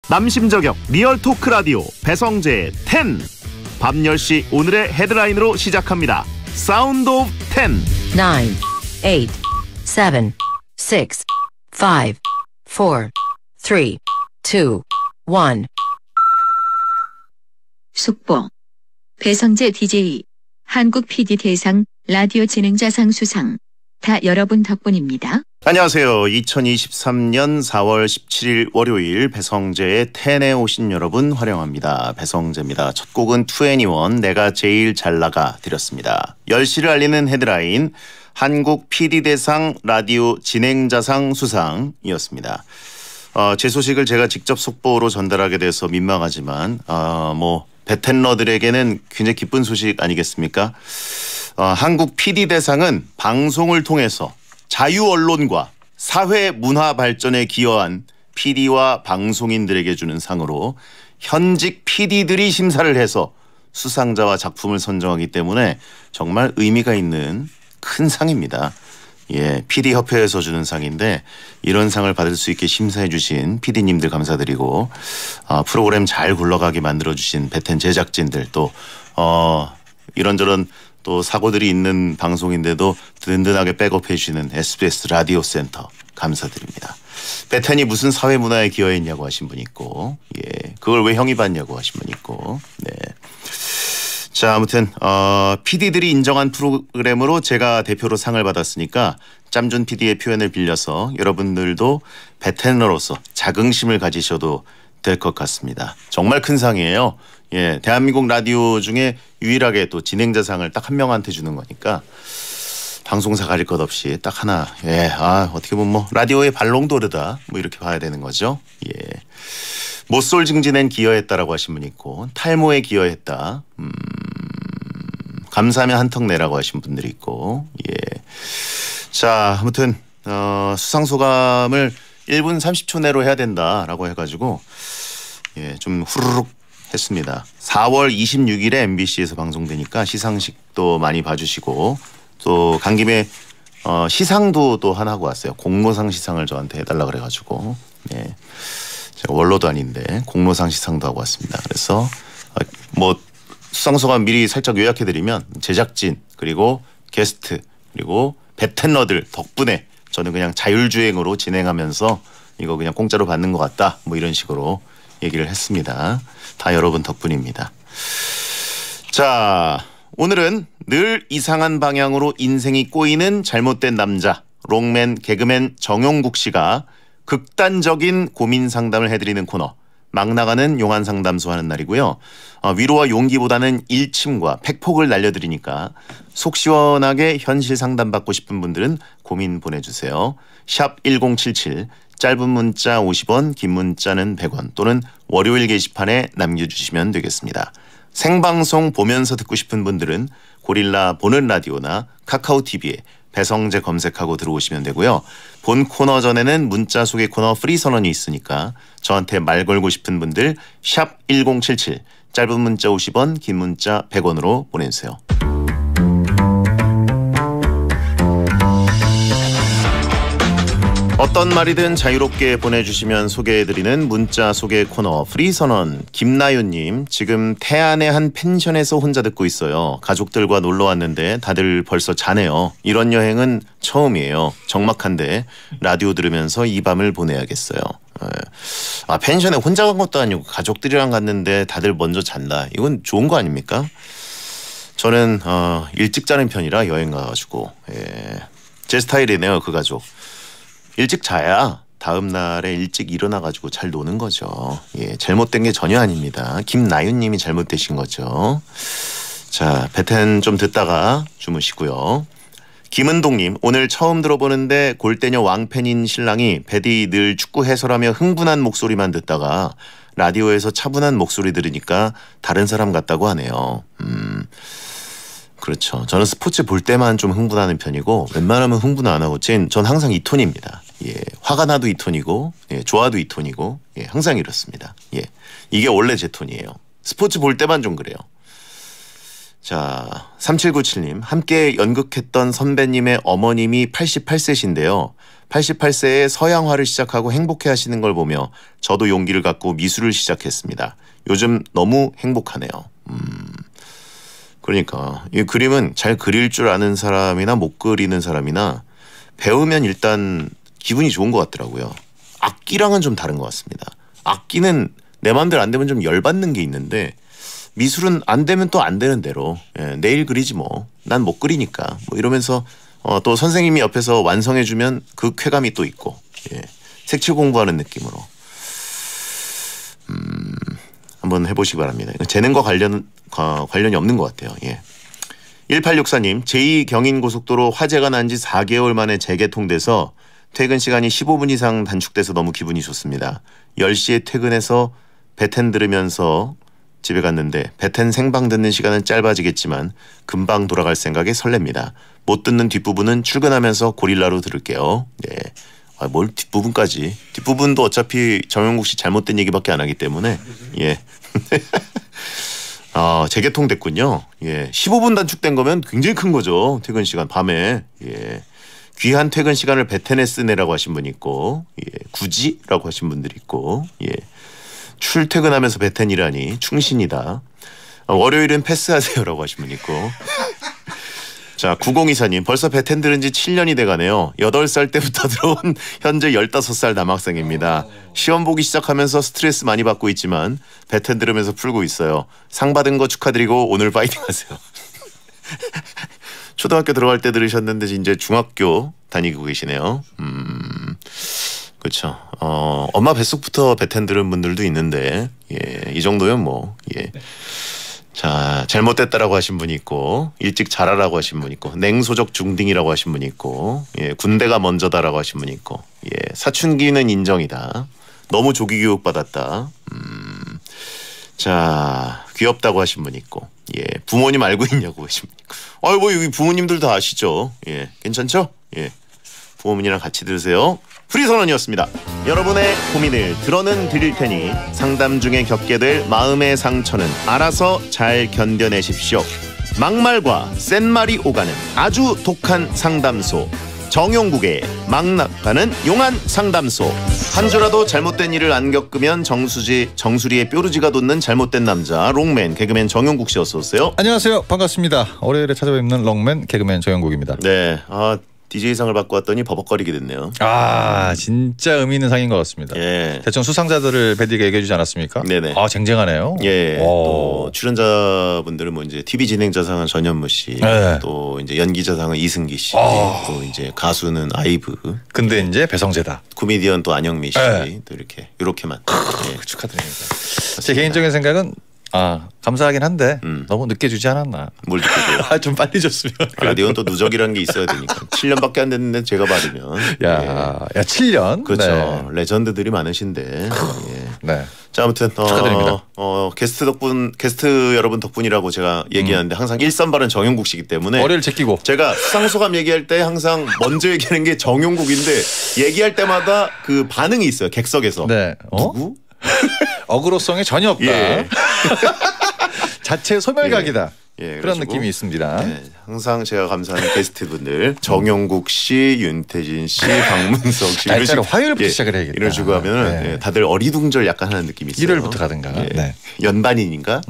남심저격 리얼 토크 라디오 배성재의 10. 밤 10시 오늘의 헤드라인으로 시작합니다. 사운드 오브 10. 9, 8, 7, 6, 5, 4, 3, 2, 1. 속보. 배성재 DJ 한국 PD 대상 라디오 진행자상 수상 다 여러분 덕분입니다. 안녕하세요. 2023년 4월 17일 월요일 배성재의 10에 오신 여러분 환영합니다. 배성재입니다. 첫 곡은 2NE1 내가 제일 잘 나가 드렸습니다. 10시를 알리는 헤드라인 한국 PD대상 라디오 진행자상 수상이었습니다. 제 소식을 제가 직접 속보로 전달하게 돼서 민망하지만 베텐러들에게는 굉장히 기쁜 소식 아니겠습니까? 한국 PD대상은 방송을 통해서 자유언론과 사회 문화 발전에 기여한 PD와 방송인들에게 주는 상으로 현직 PD들이 심사를 해서 수상자와 작품을 선정하기 때문에 정말 의미가 있는 큰 상입니다. 예, PD협회에서 주는 상인데 이런 상을 받을 수 있게 심사해 주신 PD님들 감사드리고 프로그램 잘 굴러가게 만들어 주신 베텐 제작진들 또 이런저런 또 사고들이 있는 방송인데도 든든하게 백업해 주시는 SBS 라디오 센터 감사드립니다. 베텐이 무슨 사회 문화에 기여했냐고 하신 분 있고, 예, 그걸 왜 형이 받냐고 하신 분 있고, 네. 자, 아무튼 PD들이 인정한 프로그램으로 제가 대표로 상을 받았으니까 짬준 PD의 표현을 빌려서 여러분들도 베텐러로서 자긍심을 가지셔도 될 것 같습니다. 정말 큰 상이에요. 예, 대한민국 라디오 중에 유일하게 또 진행자상을 딱 한 명한테 주는 거니까 방송사 가릴 것 없이 딱 하나. 예, 어떻게 보면 라디오의 발롱도르다 이렇게 봐야 되는 거죠. 예, 모쏠 증진엔 기여했다라고 하신 분 있고 탈모에 기여했다. 감사하면 한턱 내라고 하신 분들이 있고. 예, 자, 아무튼 수상 소감을 1분 30초 내로 해야 된다라고 해가지고 예, 좀 후루룩 했습니다. 4월 26일에 MBC에서 방송되니까 시상식도 많이 봐주시고 또 간 김에 시상도 또 하나 하고 왔어요. 공로상 시상을 저한테 해달라 그래가지고 예, 제가 원로도 아닌데 공로상 시상도 하고 왔습니다. 그래서 수상소감 미리 살짝 요약해드리면 제작진 그리고 게스트 그리고 베텐러들 덕분에 저는 그냥 자율주행으로 진행하면서 이거 그냥 공짜로 받는 것 같다 이런 식으로 얘기를 했습니다. 다 여러분 덕분입니다. 자, 오늘은 늘 이상한 방향으로 인생이 꼬이는 잘못된 남자 롱맨 개그맨 정용국 씨가 극단적인 고민 상담을 해드리는 코너 막 나가는 용한 상담소 하는 날이고요. 위로와 용기보다는 일침과 팩폭을 날려드리니까 속 시원하게 현실 상담받고 싶은 분들은 고민 보내주세요. 샵 1077 짧은 문자 50원 긴 문자는 100원 또는 월요일 게시판에 남겨주시면 되겠습니다. 생방송 보면서 듣고 싶은 분들은 고릴라 보는 라디오나 카카오TV에 배성재 검색하고 들어오시면 되고요. 본 코너 전에는 문자 소개 코너 프리 선언이 있으니까 저한테 말 걸고 싶은 분들 샵 1077 짧은 문자 50원 긴 문자 100원으로 보내주세요. 어떤 말이든 자유롭게 보내주시면 소개해드리는 문자 소개 코너 프리선언. 김나윤님, 지금 태안의 한 펜션에서 혼자 듣고 있어요. 가족들과 놀러 왔는데 다들 벌써 자네요. 이런 여행은 처음이에요. 적막한데 라디오 들으면서 이 밤을 보내야겠어요. 펜션에 혼자 간 것도 아니고 가족들이랑 갔는데 다들 먼저 잔다. 이건 좋은 거 아닙니까? 저는 일찍 자는 편이라 여행 가가지고 제 스타일이네요. 그 가족. 일찍 자야 다음 날에 일찍 일어나가지고 잘 노는 거죠. 예, 잘못된 게 전혀 아닙니다. 김나윤님이 잘못되신 거죠. 자, 베텐 좀 듣다가 주무시고요. 김은동님, 오늘 처음 들어보는데 골대녀 왕팬인 신랑이 베디 늘 축구 해설하며 흥분한 목소리만 듣다가 라디오에서 차분한 목소리 들으니까 다른 사람 같다고 하네요. 그렇죠. 저는 스포츠 볼 때만 좀 흥분하는 편이고 웬만하면 흥분 안 하고 전 항상 이 톤입니다. 예, 화가 나도 이 톤이고 좋아도 이 톤이고 항상 이렇습니다. 예, 이게 원래 제 톤이에요. 스포츠 볼 때만 좀 그래요. 자, 3797님. 함께 연극했던 선배님의 어머님이 88세신데요. 88세에 서양화를 시작하고 행복해 하시는 걸 보며 저도 용기를 갖고 미술을 시작했습니다. 요즘 너무 행복하네요. 그러니까 이 그림은 잘 그릴 줄 아는 사람이나 못 그리는 사람이나 배우면 일단 기분이 좋은 것 같더라고요. 악기랑은 좀 다른 것 같습니다. 악기는 내 마음대로 안 되면 좀 열받는 게 있는데 미술은 안 되면 또 안 되는 대로 내일 그리지 뭐. 난 못 그리니까 뭐 이러면서 또 선생님이 옆에서 완성해주면 그 쾌감이 또 있고 색칠 공부하는 느낌으로 한번 해보시기 바랍니다. 재능과 관련이 없는 것 같아요. 1864님 제2경인고속도로 화재가 난 지 4개월 만에 재개통돼서 퇴근 시간이 15분 이상 단축돼서 너무 기분이 좋습니다. 10시에 퇴근해서 베텐 들으면서 집에 갔는데 베텐 생방 듣는 시간은 짧아지겠지만 금방 돌아갈 생각에 설렙니다. 못 듣는 뒷부분은 출근하면서 고릴라로 들을게요. 네. 뭘 뒷부분까지. 뒷부분도 어차피 정영국 씨 잘못된 얘기밖에 안 하기 때문에 재개통됐군요. 15분 단축된 거면 굉장히 큰 거죠. 퇴근 시간 밤에. 귀한 퇴근 시간을 베텐에 쓰네라고 하신 분이 있고 굳이라고 하신 분들이 있고 출퇴근하면서 베텐이라니 충신이다. 월요일은 패스하세요라고 하신 분이 있고 자 9024님 벌써 베텐 들은 지 7년이 돼가네요. 8살 때부터 들어온 현재 15살 남학생입니다. 시험 보기 시작하면서 스트레스 많이 받고 있지만 베텐 들으면서 풀고 있어요. 상 받은 거 축하드리고 오늘 파이팅 하세요. 초등학교 들어갈 때 들으셨는데 이제 중학교 다니고 계시네요. 그렇죠. 엄마 뱃속부터 베텐 들은 분들도 있는데 이 정도면 뭐 자 잘못됐다라고 하신 분이 있고 일찍 자라라고 하신 분이 있고 냉소적 중딩이라고 하신 분이 있고 군대가 먼저다라고 하신 분이 있고 사춘기는 인정이다. 너무 조기 교육 받았다. 자 귀엽다고 하신 분이 있고 부모님 알고 있냐고 하신 분이 있고 뭐 여기 부모님들 다 아시죠. 괜찮죠? 부모님이랑 같이 들으세요. 프리선언이었습니다. 여러분의 고민을 들어는 드릴 테니 상담 중에 겪게 될 마음의 상처는 알아서 잘 견뎌내십시오. 막말과 센말이 오가는 아주 독한 상담소 정용국의 막 나가는 용한 상담소. 한 주라도 잘못된 일을 안 겪으면 정수리에 뾰루지가 돋는 잘못된 남자 롱맨 개그맨 정용국 씨 어서 오세요. 안녕하세요. 반갑습니다. 월요일에 찾아뵙는 롱맨 개그맨 정용국입니다. 네. DJ상을 받고 왔더니 버벅거리게 됐네요. 진짜 의미 있는 상인 것 같습니다. 대충 수상자들을 배디가 얘기해주지 않았습니까? 네네. 쟁쟁하네요. 또 출연자분들은 뭐 이제 TV 진행자상은 전현무 씨, 또 이제 연기자상은 이승기 씨, 또 이제 가수는 아이브. 근데 이제 배성재다. 코미디언 또 안영미 씨, 또 이렇게만. 축하드립니다. 제 개인적인 생각은 감사하긴 한데 너무 늦게 주지 않았나. 뭘 늦게 줘요? 좀 빨리 줬으면. 라디오는 또 누적이라는 게 있어야 되니까. 7년밖에 안 됐는데 제가 받으면. 야 7년? 그렇죠. 네. 레전드들이 많으신데. 네. 자 아무튼 축하드립니다. 게스트 여러분 덕분이라고 제가 얘기하는데 항상 일선발은 정용국 씨이기 때문에 머리를 제끼고 제가 수상소감 얘기할 때 항상 먼저 얘기하는 게 정용국인데 얘기할 때마다 그 반응이 있어요. 객석에서. 네. 누구? 어그로성이 전혀 없다. 자체 소멸각이다. 그런 느낌이 있습니다. 항상 제가 감사하는 게스트분들 정용국 씨, 윤태진 씨, 박문석 씨. 날짜를 화요일부터 시작을 해야겠다. 이런 식으로 하면 다들 어리둥절 약간 하는 느낌이 있어요. 일요일부터 가든가. 연반인인가?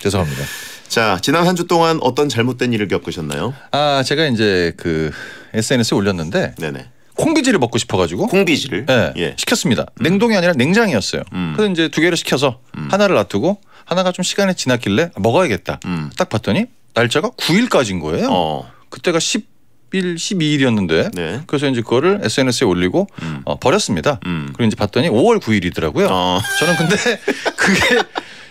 죄송합니다. 자 지난 한 주 동안 어떤 잘못된 일을 겪으셨나요? 제가 이제 그 SNS에 올렸는데 네네. 콩비지를 먹고 싶어가지고 콩비지를 시켰습니다. 냉동이 아니라 냉장이었어요. 그래서 이제 2개를 시켜서 하나를 놔두고 하나가 좀 시간이 지났길래 먹어야겠다. 딱 봤더니 날짜가 9일까지인 거예요. 그때가 10일, 12일이었는데 그래서 이제 그거를 SNS에 올리고 버렸습니다. 그리고 이제 봤더니 5월 9일이더라고요. 저는 근데 그게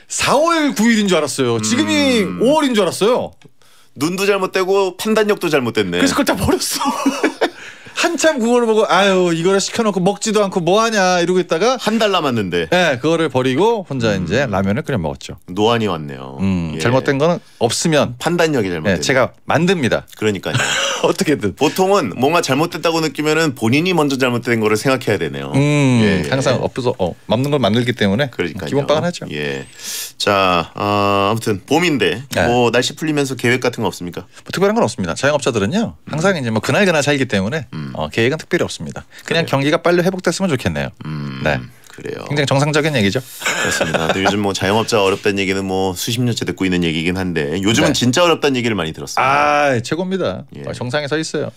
4월 9일인 줄 알았어요. 지금이 5월인 줄 알았어요. 눈도 잘못되고 판단력도 잘못됐네. 그래서 그걸 다 버렸어. 한참 그거를 보고 아유 이거를 시켜놓고 먹지도 않고 뭐하냐 이러고 있다가 한 달 남았는데. 네, 그거를 버리고 혼자 이제 라면을 끓여 먹었죠. 노안이 왔네요. 예. 잘못된 거는 없으면 판단력이 잘못된. 네, 제가 만듭니다. 그러니까요. 어떻게든. 보통은 뭔가 잘못됐다고 느끼면은 본인이 먼저 잘못된 거를 생각해야 되네요. 예. 항상 엎어서 맞는 걸 만들기 때문에 그러니까요. 기본빵은 하죠. 예. 자, 아무튼 봄인데 네. 뭐 날씨 풀리면서 계획 같은 거 없습니까? 뭐 특별한 건 없습니다. 자영업자들은요 항상 이제 뭐 그날 살기 때문에 계획은 특별히 없습니다. 그냥 그래요. 경기가 빨리 회복됐으면 좋겠네요. 네. 그래요. 굉장히 정상적인 얘기죠. 그렇습니다. 또 요즘 뭐 자영업자 어렵다는 얘기는 뭐 수십 년째 듣고 있는 얘기긴 한데 요즘은 네. 진짜 어렵다는 얘기를 많이 들었어요. 아 최고입니다. 예. 정상에 서 있어요.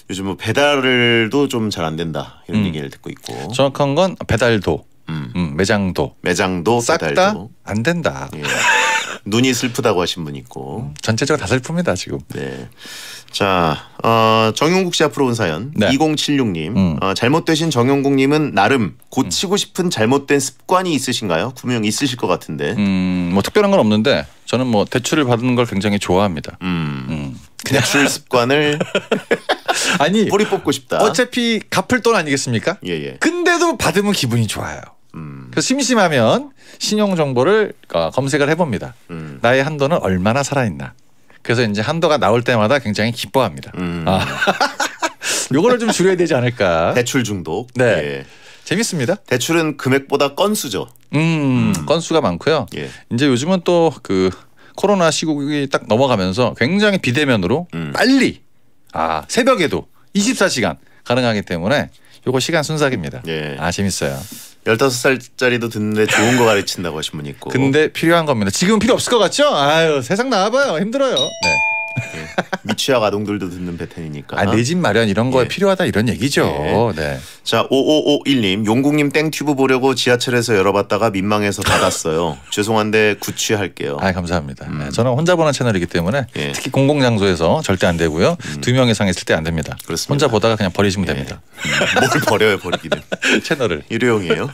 요즘 뭐 배달도 좀 잘 안 된다 이런 얘기를 듣고 있고 정확한 건 배달도, 매장도 매장도 싹 다 배달도 안 된다. 예. 눈이 슬프다고 하신 분 있고. 전체적으로 다 슬픕니다 지금. 네. 자, 정용국 씨 앞으로 온 사연 네. 2076님 잘못되신 정용국님은 나름 고치고 싶은 잘못된 습관이 있으신가요? 분명 있으실 것 같은데. 뭐 특별한 건 없는데 저는 뭐 대출을 받는 걸 굉장히 좋아합니다. 대출 습관을 아니 뿌리 뽑고 싶다. 어차피 갚을 돈 아니겠습니까? 예예. 근데도 받으면 기분이 좋아요. 그래서 심심하면 신용 정보를 검색을 해봅니다. 나의 한도는 얼마나 살아있나. 그래서 이제 한도가 나올 때마다 굉장히 기뻐합니다. 요거를 좀 줄여야 되지 않을까. 대출 중독. 네. 예. 재밌습니다. 대출은 금액보다 건수죠. 건수가 많고요. 예. 이제 요즘은 또 그 코로나 시국이 딱 넘어가면서 굉장히 비대면으로 빨리 새벽에도 24시간 가능하기 때문에 요거 시간 순삭입니다. 예. 재밌어요. 15살짜리도 듣는데 좋은 거 가르친다고 하신 분 있고. 근데 필요한 겁니다. 지금은 필요 없을 것 같죠? 아유 세상 나와봐요. 힘들어요. 네. 예. 미취학 아동들도 듣는 베텐이니까. 내 집 마련 이런 거에 예. 필요하다 이런 얘기죠. 네. 자, 5551님 용국님 땡튜브 보려고 지하철에서 열어봤다가 민망해서 닫았어요. 죄송한데 구취할게요. 감사합니다. 네, 저는 혼자 보는 채널이기 때문에 예. 특히 공공장소에서 절대 안 되고요. 2명 이상 있을 때 안 됩니다. 그렇습니다. 혼자 보다가 그냥 버리시면 됩니다. 뭘 버려요 버리기는. 채널을. 일회용이에요.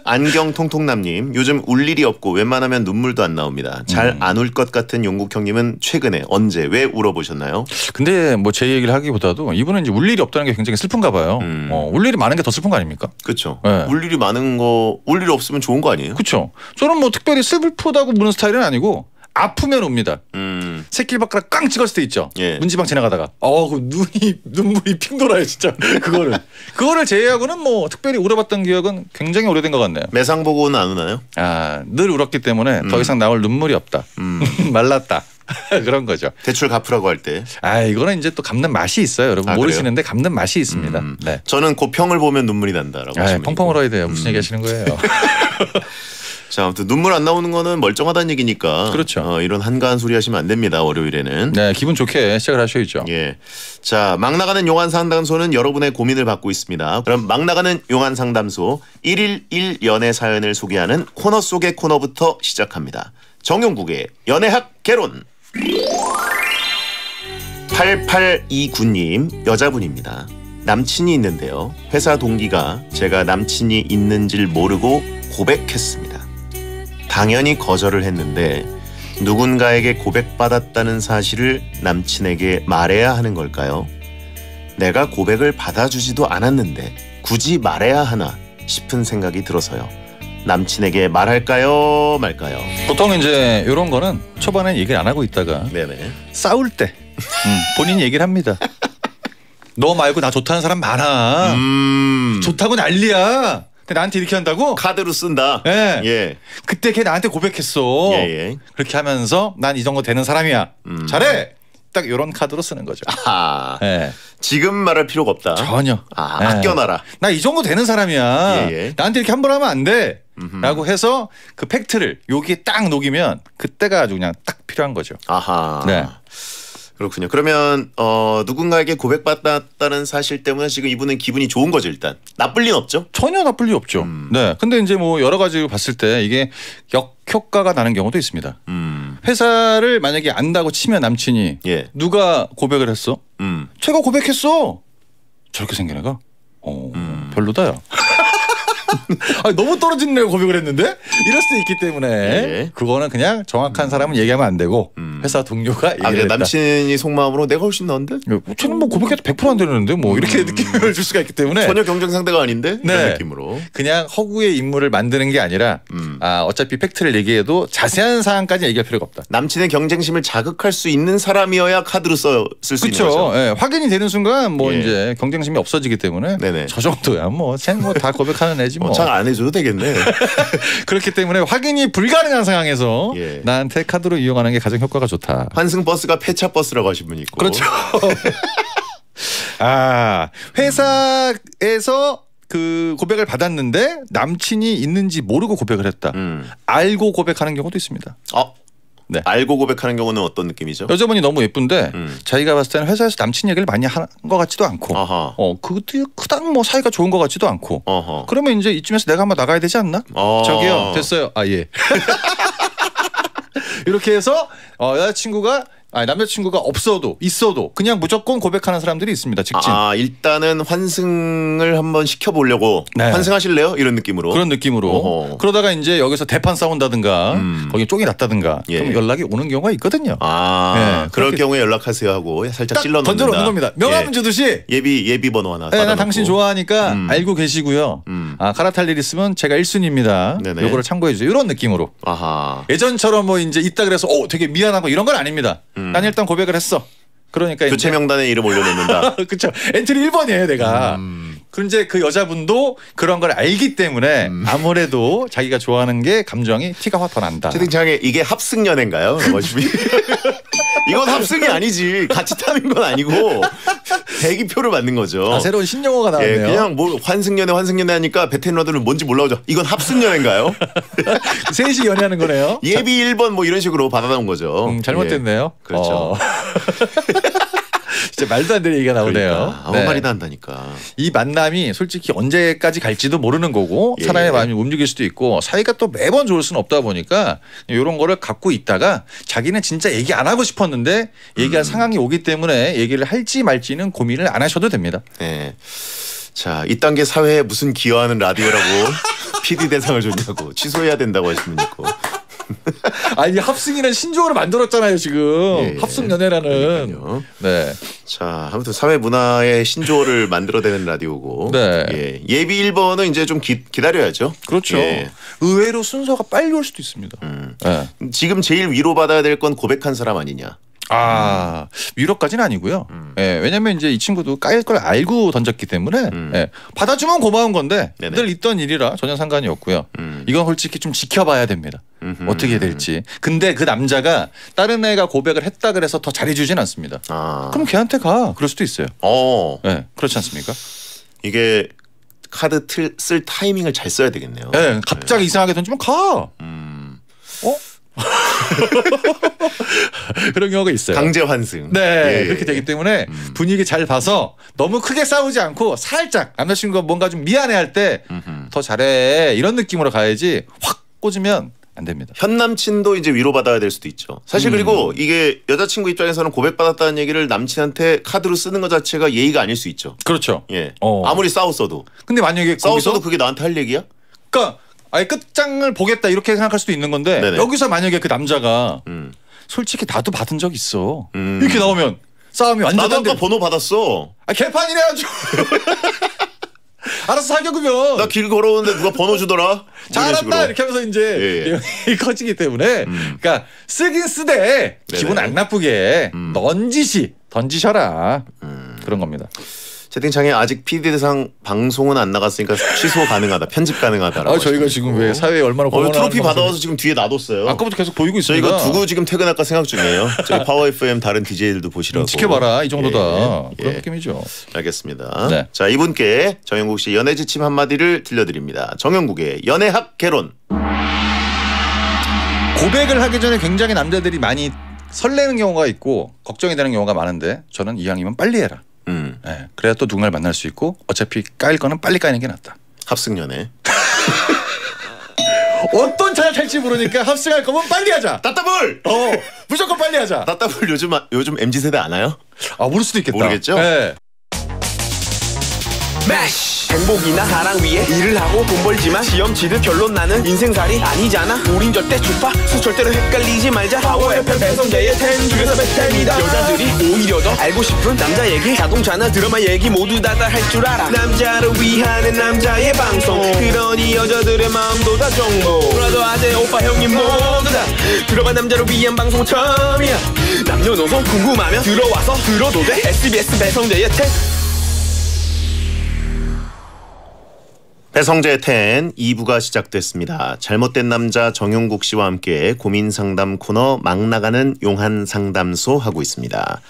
안경통통남님 요즘 울 일이 없고 웬만하면 눈물도 안 나옵니다. 잘 안 울 것 같은 용국 형님은 최근에 언제 왜 울어보셨나요? 근데 뭐 제 얘기를 하기보다도 이분은 이제 울 일이 없다는 게 굉장히 슬픈가 봐요. 울 일이 많은 게 더 슬픈 거 아닙니까? 그렇죠. 네. 울 일이 많은 거 울 일이 없으면 좋은 거 아니에요? 그렇죠. 저는 뭐 특별히 슬프다고 무는 스타일은 아니고 아프면 웁니다. 새끼발가락 꽝 찍었을 때 있죠. 예. 문지방 지나가다가 그 눈물이 핑 돌아요 진짜. 그거를 제외하고는 뭐 특별히 울어봤던 기억은 굉장히 오래된 것 같네요. 매상 보고는 안 우나요? 늘 울었기 때문에 더 이상 나올 눈물이 없다. 말랐다. 그런 거죠. 대출 갚으라고 할 때. 이거는 이제 또 갚는 맛이 있어요. 여러분 모르시는데 갚는 맛이 있습니다. 네. 저는 고평을 보면 눈물이 난다라고 하시면 펑펑 울어야 돼요. 무슨 얘기 하시는 거예요? 자, 아무튼 눈물 안 나오는 거는 멀쩡하다는 얘기니까. 그렇죠. 이런 한가한 소리 하시면 안 됩니다. 월요일에는. 네, 기분 좋게 시작을 하셔야죠. 예. 자, 막 나가는 용한 상담소는 여러분의 고민을 받고 있습니다. 그럼 막 나가는 용한 상담소 1일 1연애 사연을 소개하는 코너 속의 코너부터 시작합니다. 정용국의 연애학 개론. 8829님 여자분입니다. 남친이 있는데요. 회사 동기가 제가 남친이 있는지를 모르고 고백했습니다. 당연히 거절을 했는데 누군가에게 고백받았다는 사실을 남친에게 말해야 하는 걸까요? 내가 고백을 받아주지도 않았는데 굳이 말해야 하나 싶은 생각이 들어서요. 남친에게 말할까요 말까요? 보통 이제 이런 거는 초반에 얘기를 안 하고 있다가 네네. 싸울 때 본인이 얘기를 합니다. 너 말고 나 좋다는 사람 많아. 좋다고 난리야. 근데 나한테 이렇게 한다고? 카드로 쓴다. 네. 예. 그때 걔 나한테 고백했어. 예. 그렇게 하면서 난 이 정도 되는 사람이야. 잘해. 딱 이런 카드로 쓰는 거죠. 네. 지금 말할 필요가 없다. 전혀. 네. 아껴놔라. 나 이 정도 되는 사람이야. 예. 나한테 이렇게 함부로 하면 안 돼. 라고 해서 그 팩트를 여기에 딱 녹이면 그때가 아주 그냥 딱 필요한 거죠. 아하. 네. 그렇군요. 그러면 누군가에게 고백받았다는 사실 때문에 지금 이분은 기분이 좋은 거죠 일단. 나쁠 리는 없죠? 전혀 나쁠 리 없죠. 네. 근데 이제 뭐 여러 가지 봤을 때 이게 역효과가 나는 경우도 있습니다. 회사를 만약에 안다고 치면 남친이 예. 누가 고백을 했어? 제가 고백했어. 저렇게 생긴 애가? 별로다요. 너무 떨어지는 애가 고백을 했는데 이럴 수도 있기 때문에 예. 그거는 그냥 정확한 사람은 얘기하면 안 되고 회사 동료가 얘기를 그래, 했다. 남친이 속마음으로 내가 훨씬 나은데? 쟤는 뭐 고백해도 100%안 되는데 뭐 이렇게 느낌을 줄 수가 있기 때문에 전혀 경쟁 상대가 아닌데? 네. 이런 느낌으로. 그냥 허구의 인물을 만드는 게 아니라 어차피 팩트를 얘기해도 자세한 사항까지 얘기할 필요가 없다. 남친의 경쟁심을 자극할 수 있는 사람이어야 카드로 쓸 수 있는 거죠. 그렇죠. 예, 확인이 되는 순간 뭐 예. 이제 경쟁심이 없어지기 때문에 네네. 저 정도야 뭐 쟤는 뭐 다 고백하는 애지 뭐. 잘 안 해줘도 되겠네. 그렇기 때문에 확인이 불가능한 상황에서 예. 나한테 카드로 이용하는 게 가장 효과가 좋다. 환승 버스가 폐차 버스라고 하신 분이 있고. 그렇죠. 아, 회사에서 그 고백을 받았는데 남친이 있는지 모르고 고백을 했다. 알고 고백하는 경우도 있습니다. 네. 알고 고백하는 경우는 어떤 느낌이죠? 여자분이 너무 예쁜데 자기가 봤을 때는 회사에서 남친 얘기를 많이 하는 것 같지도 않고 그것도 그닥 뭐 사이가 좋은 것 같지도 않고 그러면 이제 이쯤에서 내가 한번 나가야 되지 않나? 저기요 됐어요. 아 예. 이렇게 해서 여자친구가 남자친구가 없어도 있어도 그냥 무조건 고백하는 사람들이 있습니다. 직진. 일단은 환승을 한번 시켜보려고. 네. 환승하실래요? 이런 느낌으로. 그런 느낌으로. 그러다가 이제 여기서 대판 싸운다든가 거기 쫑이 났다든가 예. 그럼 연락이 오는 경우가 있거든요. 네, 그럴 경우에 연락하세요 하고 살짝 찔러 넣는다. 던져놓는 겁니다. 명함 주듯이. 예비 번호 하나. 네, 나 당신 좋아하니까 알고 계시고요. 갈아탈 일 있으면 제가 1순위입니다. 네네. 요거를 참고해 주세요. 이런 느낌으로. 예전처럼 뭐 이제 있다 그래서 되게 미안하고 이런 건 아닙니다. 난 일단 고백을 했어. 그러니까 교체 명단에 이름 올려놓는다. 그렇죠. 엔트리 1번이에요, 내가. 그런데 그 여자분도 그런 걸 알기 때문에 아무래도 자기가 좋아하는 게 감정이 티가 확 더 난다. 채팅창에 이게 합승연애인가요? 이건 합승이 아니지. 같이 타는 건 아니고 대기표를 받는 거죠. 새로운 신용어가 나왔네요. 그냥 뭐 환승연애 하니까 베테랑들은 뭔지 몰라오죠. 이건 합승연애인가요? 셋이 연애하는 거네요. 예비 1번 뭐 이런 식으로 받아놓은 거죠. 잘못됐네요. 그렇죠. 진짜 말도 안 되는 얘기가 나오네요. 그러니까, 아무 말이나 한다니까. 이 만남이 솔직히 언제까지 갈지도 모르는 거고 예. 사람의 마음이 움직일 수도 있고 사이가 또 매번 좋을 수는 없다 보니까 이런 거를 갖고 있다가 자기는 진짜 얘기 안 하고 싶었는데 얘기할 상황이 오기 때문에 얘기를 할지 말지는 고민을 안 하셔도 됩니다. 네. 자, 이 단계 사회에 무슨 기여하는 라디오라고 PD 대상을 줬냐고 취소해야 된다고 하시는 분 있고. 아니 합승이는 신조어를 만들었잖아요 지금. 합승 연애라는. 네. 자, 아무튼 사회 문화의 신조어를 만들어내는 라디오고. 네. 예비 1번은 이제 좀 기다려야죠. 그렇죠. 예. 의외로 순서가 빨리 올 수도 있습니다. 네. 지금 제일 위로받아야 될 건 고백한 사람 아니냐. 위로까지는 아니고요. 예, 왜냐면 이제 이 친구도 까일 걸 알고 던졌기 때문에 예, 받아주면 고마운 건데 늘 있던 일이라 전혀 상관이 없고요. 이건 솔직히 좀 지켜봐야 됩니다. 어떻게 될지. 근데 그 남자가 다른 애가 고백을 했다 그래서 더 잘해주진 않습니다. 그럼 걔한테 가. 그럴 수도 있어요. 예, 그렇지 않습니까? 이게 카드 쓸 타이밍을 잘 써야 되겠네요. 예, 갑자기 이상하게 던지면 가. 그런 경우가 있어요. 강제 환승. 네, 그렇게 되기 때문에 분위기 잘 봐서 너무 크게 싸우지 않고 살짝 남자친구가 뭔가 좀 미안해할 때 더 잘해 이런 느낌으로 가야지 확 꽂으면 안 됩니다. 현 남친도 이제 위로받아야 될 수도 있죠. 사실 그리고 이게 여자친구 입장에서는 고백받았다는 얘기를 남친한테 카드로 쓰는 것 자체가 예의가 아닐 수 있죠. 그렇죠. 예. 아무리 싸웠어도. 근데 만약에 싸웠어도 그게 나한테 할 얘기야? 그러니까 아예 끝장을 보겠다 이렇게 생각할 수도 있는 건데 네네. 여기서 만약에 그 남자가 솔직히 나도 받은 적 있어. 이렇게 나오면 싸움이 완전 나도 아까 번호 받았어. 개판이네 아주. 알았어 사겨 그러면. 나 길 걸어오는데 누가 번호 주더라. 잘한다 이렇게 하면서 이제 커지기 때문에 그러니까 쓰긴 쓰되 기분 안 나쁘게 던지셔라 그런 겁니다. 채팅창에 아직 PD 대상 방송은 안 나갔으니까 취소 가능하다, 편집 가능하다라고. 저희가 지금 왜 사회에 얼마나 트로피 받아와서 지금 뒤에 놔뒀어요. 아까부터 계속 보이고 있습니다. 저희가 두고 지금 퇴근할까 생각 중이에요. 저희 파워 FM 다른 DJ들도 보시라고. 지켜봐라 이 정도다. 그런 느낌이죠. 알겠습니다. 네. 자, 이분께 정영국 씨 연애 지침 한마디를 들려드립니다. 정영국의 연애학 개론. 고백을 하기 전에 굉장히 남자들이 많이 설레는 경우가 있고 걱정이 되는 경우가 많은데 저는 이왕이면 빨리 해라. 네, 그래야 또 누군가를 만날 수 있고 어차피 까일 거는 빨리 까이는 게 낫다. 합승연애. 어떤 차를 탈지 모르니까 합승할 거면 빨리 하자. 따따블. 무조건 빨리 하자. 따따블 요즘 MZ 세대 안 와요? 모를 수도 있겠다. 모르겠죠? 네. 매시. 행복이나 사랑 위해 일을 하고 돈 벌지만 시험 치듯 결론 나는 인생살이 아니잖아. 우린 절대 주파수 절대로 헷갈리지 말자. 파워 FM 배성재의 10 중에서 베스트입니다. 여자들이 오히려 더 알고 싶은 남자 얘기, 자동차나 드라마 얘기 모두 다 할 줄 알아. 남자를 위한 남자의 방송, 그러니 여자들의 마음도 다 정보. 브라더 아재 오빠 형님 모두 다 들어봐. 남자를 위한 방송 처음이야. 남녀노소 궁금하면 들어와서 들어도 돼. SBS 배성재의 10. 배성재의 10 2부가 시작됐습니다. 잘못된 남자 정용국 씨와 함께 고민 상담 코너 막 나가는 용한 상담소 하고 있습니다.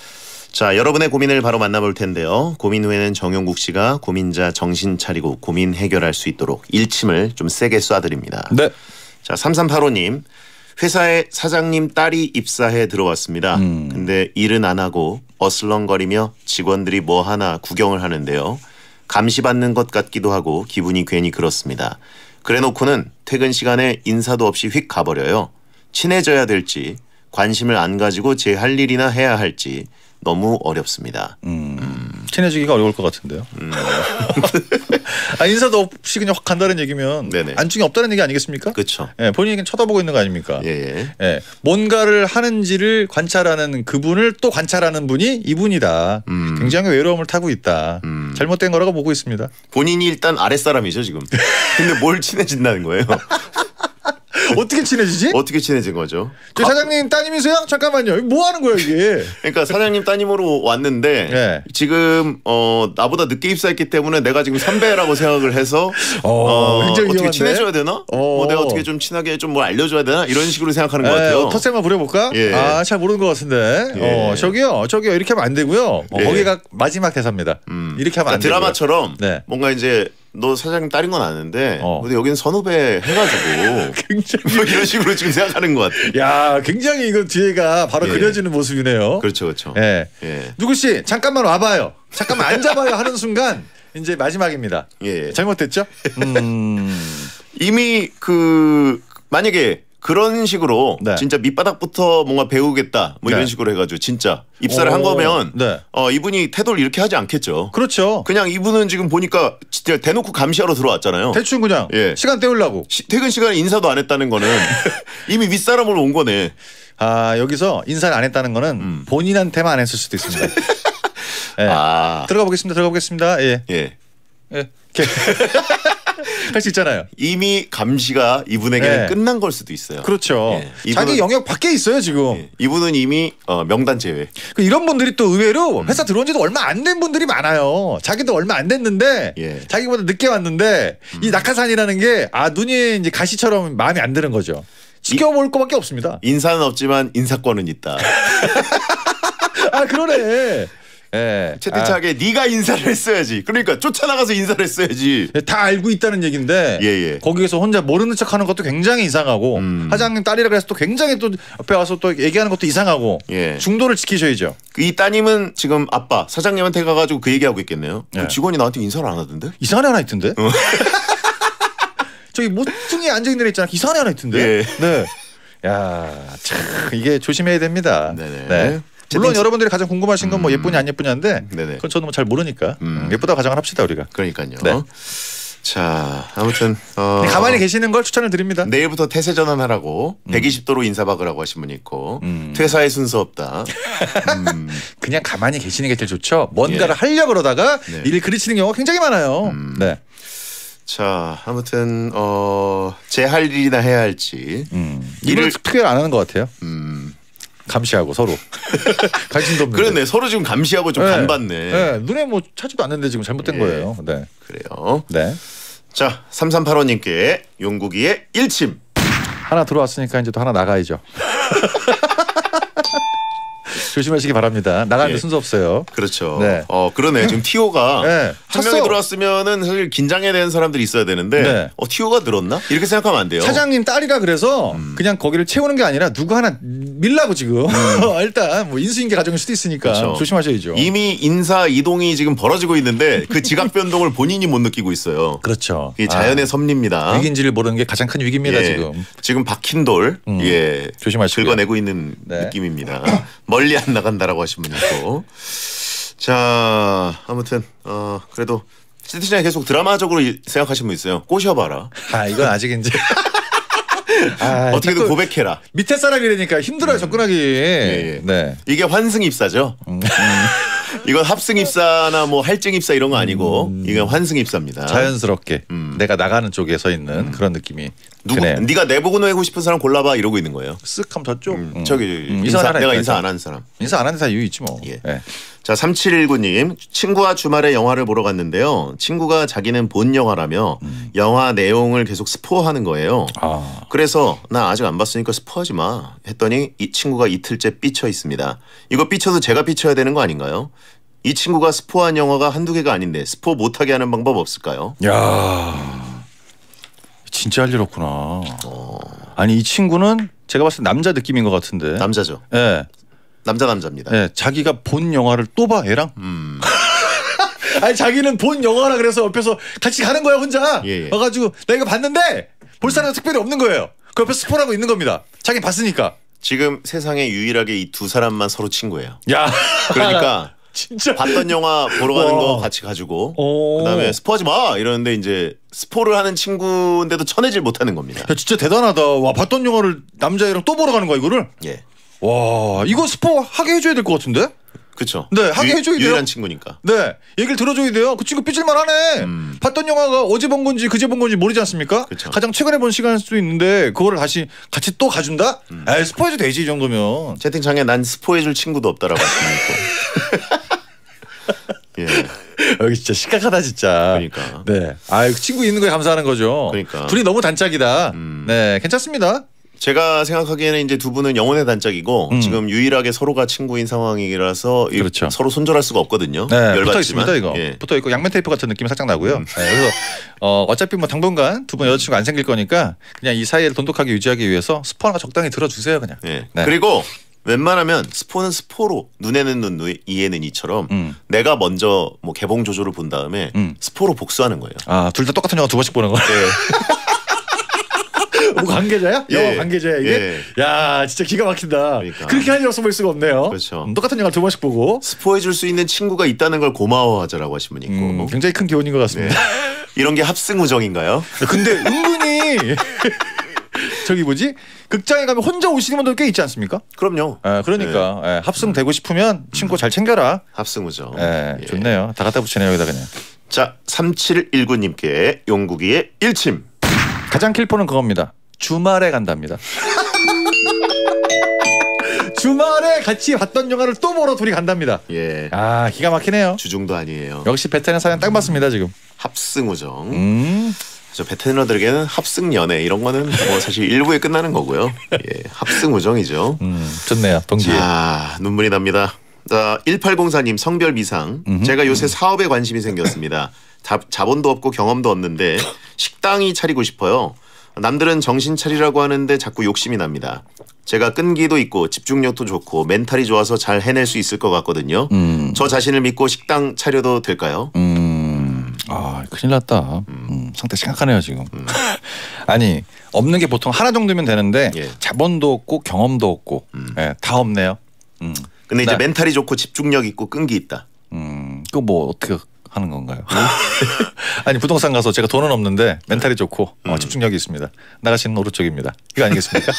자, 여러분의 고민을 바로 만나볼 텐데요. 고민 후에는 정용국 씨가 고민자 정신 차리고 고민 해결할 수 있도록 일침을 좀 세게 쏴드립니다. 네. 자, 3385님. 회사에 사장님 딸이 입사해 들어왔습니다. 근데 일은 안 하고 어슬렁거리며 직원들이 뭐 하나 구경을 하는데요. 감시받는 것 같기도 하고 기분이 괜히 그렇습니다. 그래놓고는 퇴근 시간에 인사도 없이 휙 가버려요. 친해져야 될지 관심을 안 가지고 제 할 일이나 해야 할지 너무 어렵습니다. 친해지기가 어려울 것 같은데요. 아, 인사도 없이 그냥 확 간다는 얘기면 네네. 안중이 없다는 얘기 아니겠습니까? 그렇죠. 예, 본인이 그냥 쳐다보고 있는 거 아닙니까? 예. 예, 뭔가를 하는지를 관찰하는 그분을 또 관찰하는 분이 이분이다. 굉장히 외로움을 타고 있다. 잘못된 거라고 보고 있습니다. 본인이 일단 아랫사람이죠 지금. 근데 뭘 친해진다는 거예요? 어떻게 친해지지? 어떻게 친해진 거죠? 저 사장님 따님이세요? 잠깐만요. 뭐 하는 거예요 이게? 그러니까 사장님 따님으로 왔는데 네. 지금 나보다 늦게 입사했기 때문에 내가 지금 선배라고 생각을 해서 굉장히 어떻게 위험한데? 친해져야 되나? 내가 어떻게 좀 친하게 좀 뭘 알려줘야 되나? 이런 식으로 생각하는 것 같아요. 텃세만 부려볼까? 예. 아, 잘 모르는 것 같은데. 예. 저기요 이렇게 하면 안 되고요. 예. 거기가 마지막 대사입니다. 이렇게 하면 안 돼요. 드라마처럼 네. 뭔가 이제 너 사장님 딸인 건 아는데 근데 여기는 선후배 해가지고 굉장히 뭐 이런 식으로 지금 생각하는 것 같아요. 야, 굉장히 이거 뒤에가 바로 예. 그려지는 모습이네요. 그렇죠, 그렇죠. 예. 예. 누구 씨 잠깐만 와봐요. 잠깐만 앉아봐요 하는 순간 이제 마지막입니다. 예. 잘못됐죠? 이미 만약에 그런 식으로 네. 진짜 밑바닥부터 뭔가 배우겠다 뭐 이런 네. 식으로 해가지고 진짜 입사를 한 오, 거면 네. 이분이 태도를 이렇게 하지 않겠죠. 그렇죠. 그냥 이분은 지금 보니까 진짜 대놓고 감시하러 들어왔잖아요. 대충 그냥 예. 시간 때우려고. 퇴근 시간에 인사도 안 했다는 거는 이미 윗사람으로 온 거네. 아, 여기서 인사를 안 했다는 거는 본인한테만 안 했을 수도 있습니다. 예. 들어가 보겠습니다. 예. 예. 예. 할 수 있잖아요. 이미 감시가 이분에게는 예. 끝난 걸 수도 있어요. 그렇죠. 예. 자기 영역 밖에 있어요 지금. 예. 이분은 이미 명단 제외. 이런 분들이 또 의외로 회사 들어온 지도 얼마 안 된 분들이 많아요. 자기도 얼마 안 됐는데 예. 자기보다 늦게 왔는데 이 낙하산이라는 게 눈이 이제 가시처럼 마음에 안 드는 거죠. 지켜볼 것밖에 없습니다. 인사는 없지만 인사권은 있다. 아, 그러네. 예. 채팅창에 네가 인사를 했어야지. 그러니까 쫓아나가서 인사를 했어야지. 다 알고 있다는 얘기인데 예. 거기에서 혼자 모르는 척하는 것도 굉장히 이상하고 사장님 딸이라 그래서 또 굉장히 또 옆에 와서 또 얘기하는 것도 이상하고 예. 중도를 지키셔야죠. 이 따님은 지금 아빠 사장님한테 가가지고 그 얘기하고 있겠네요. 예. 직원이 나한테 인사를 안 하던데? 이상한 애 하나 있던데? 저기 모퉁이에 앉아있는 애 있잖아. 이상한 애 하나 있던데? 예. 네. 야, 참 이게 조심해야 됩니다. 네네. 네. 물론 여러분들이 가장 궁금하신 건 뭐 예쁘냐 안 예쁘냐인데 네네. 그건 저는 뭐 잘 모르니까 예쁘다 가정을 합시다 우리가. 그러니까요. 네. 자, 아무튼 가만히 계시는 걸 추천을 드립니다. 내일부터 태세 전환하라고 120도로 인사 박으라고 하신 분이 있고 퇴사의 순서 없다. 그냥 가만히 계시는 게 제일 좋죠. 뭔가를 예. 하려고 그러다가 네. 일을 그르치는 경우가 굉장히 많아요. 네. 자, 아무튼 제 할 일이나 해야 할지 일을 특별히 안 하는 것 같아요. 감시하고 서로 관심도 없는데. 그렇네. 서로 지금 감시하고 좀 네. 간받네. 네. 눈에 뭐 차지도 않는데 지금 잘못된 예. 거예요. 네. 그래요. 네. 자, 3385님께 용국이의 일침. 하나 들어왔으니까 이제 또 하나 나가야죠. 조심하시기 바랍니다. 나가는데 예. 순서 없어요. 그렇죠. 네. 그러네. 지금 티오가 네. 한 찼어. 명이 들어왔으면은 사실 긴장해야 되는 사람들이 있어야 되는데 네. 티오가 늘었나? 이렇게 생각하면 안 돼요. 사장님 딸이라 그래서 그냥 거기를 채우는 게 아니라 누구 하나 밀라고 지금 일단 뭐 인수인계 가정일 수도 있으니까 그렇죠. 조심하셔야죠. 이미 인사 이동이 지금 벌어지고 있는데 그 지각 변동을 본인이 못 느끼고 있어요. 그렇죠. 이 자연의 섭리입니다. 위기인지를 모르는 게 가장 큰 위기입니다. 예. 지금 박힌 돌 조심하시고요. 긁어내고 있는 네. 느낌입니다. 멀리 안 나간다라고 하신 분 있고. 자, 아무튼 그래도 채팅창에 계속 드라마적으로 생각하시는 분 있어요. 꼬셔봐라. 아 이건 아직 이제 어떻게든 고백해라. 밑에 사람이라니까 힘들어요 접근하기. 예. 네. 이게 환승 입사죠. 이건 합승 입사나 뭐 할증 입사 이런 거 아니고 이건 환승 입사입니다. 자연스럽게 내가 나가는 쪽에 서 있는 그런 느낌이 드네요. 네가 내보고 내고 싶은 사람 골라봐 이러고 있는 거예요. 쓱 하면 저쪽. 저기 내가 인사 안 하는 사람. 인사 안 하는 사람 이유 있지 뭐. 예. 네. 자 3719님 친구와 주말에 영화를 보러 갔는데요. 친구가 자기는 본 영화라며 영화 내용을 계속 스포하는 거예요. 그래서 나 아직 안 봤으니까 스포하지 마 했더니 이 친구가 이틀째 삐쳐 있습니다. 이거 삐쳐도 제가 삐쳐야 되는 거 아닌가요? 이 친구가 스포한 영화가 한두 개가 아닌데 스포 못하게 하는 방법 없을까요? 야 진짜 할 일 없구나. 아니 이 친구는 제가 봤을 때 남자 느낌인 것 같은데. 남자죠. 예. 네. 남자입니다. 네, 자기가 본 영화를 또 봐 애랑. 아니 자기는 본 영화라 그래서 옆에서 같이 가는 거야 혼자. 예. 와가지고 내가 이거 봤는데 볼 사람은 특별히 없는 거예요. 그 옆에 스포라고 있는 겁니다. 자기 봤으니까. 지금 세상에 유일하게 이 두 사람만 서로 친구예요. 야, 그러니까 진짜 봤던 영화 보러 가는 거 같이 가지고 그다음에 스포하지 마 이러는데 이제 스포를 하는 친구인데도 쳐내질 못하는 겁니다. 야, 진짜 대단하다. 와 봤던 영화를 남자애랑 또 보러 가는 거야 이거를. 예. 와 이거 스포 하게 해줘야 될 것 같은데? 그렇죠. 네 하게 해줘야 돼요. 유일한 친구니까. 네 얘기를 들어줘야 돼요. 그 친구 삐질만 하네. 봤던 영화가 어제 본 건지 그제 본 건지 모르지 않습니까? 그쵸. 가장 최근에 본 시간일 수도 있는데 그거를 다시 같이 또 가준다? 에이 스포해도 되지 이 정도면. 채팅창에 난 스포해줄 친구도 없다라고 하시니까. 예. 여기 진짜 심각하다 진짜. 그러니까. 네. 그 친구 있는 거에 감사하는 거죠. 그러니까. 둘이 너무 단짝이다. 네 괜찮습니다. 제가 생각하기에는 이제 두 분은 영혼의 단짝이고 지금 유일하게 서로가 친구인 상황이라서 그렇죠. 서로 손절할 수가 없거든요. 네, 열받지만. 붙어 있습니다 이거. 예. 붙어 있고 양면 테이프 같은 느낌이 살짝 나고요. 네, 그래서 어차피 뭐 당분간 두 분 여자친구 안 생길 거니까 그냥 이 사이를 돈독하게 유지하기 위해서 스포 하나 적당히 들어주세요 그냥. 예. 네. 그리고 웬만하면 스포는 스포로 눈에는 눈 이에는 이처럼 내가 먼저 뭐 개봉 조조를 본 다음에 스포로 복수하는 거예요. 둘 다 똑같은 영화 두 번씩 보는 거. 예. 뭐 관계자야? 예. 영화 관계자야 이게? 야 진짜 기가 막힌다. 그러니까. 그렇게 한 일 볼 수가 없네요. 그렇죠. 똑같은 영화 두 번씩 보고. 스포해줄 수 있는 친구가 있다는 걸 고마워하자라고 하신 분이 있고. 굉장히 큰 교훈인 것 같습니다. 이런 게 합승우정인가요? 근데 은근히 저기 뭐지? 극장에 가면 혼자 오시는 분들 꽤 있지 않습니까? 그럼요. 그러니까 합승되고 싶으면 친구 잘 챙겨라. 합승우정. 예. 좋네요. 다 갖다 붙이네요 여기다 그냥. 자 3719님께 용국이의 일침. 가장 킬포는 그겁니다. 주말에 간답니다. 주말에 같이 봤던 영화를 또 보러 둘이 간답니다. 예. 기가 막히네요. 주중도 아니에요. 역시 베테랑 사연 딱 맞습니다 지금. 합승우정. 저 베테랑들에게는 합승 연애 이런 거는 뭐 사실 일부에 끝나는 거고요. 예, 합승우정이죠. 좋네요. 동기에. 자 눈물이 납니다. 자 1804님 성별 미상. 제가 요새 사업에 관심이 생겼습니다. 자본도 없고 경험도 없는데 식당이 차리고 싶어요. 남들은 정신 차리라고 하는데 자꾸 욕심이 납니다. 제가 끈기도 있고 집중력도 좋고 멘탈이 좋아서 잘 해낼 수 있을 것 같거든요. 저 자신을 믿고 식당 차려도 될까요? 큰일 났다. 상태 심각하네요 지금. 아니 없는 게 보통 하나 정도면 되는데 예. 자본도 없고 경험도 없고 다 없네요. 근데 이제 멘탈이 좋고 집중력 있고 끈기 있다. 그거 뭐 어떻게 하는 건가요? 아니 부동산 가서 제가 돈은 없는데 멘탈이 좋고 집중력이 있습니다. 나가시는 오른쪽입니다. 이거 아니겠습니까?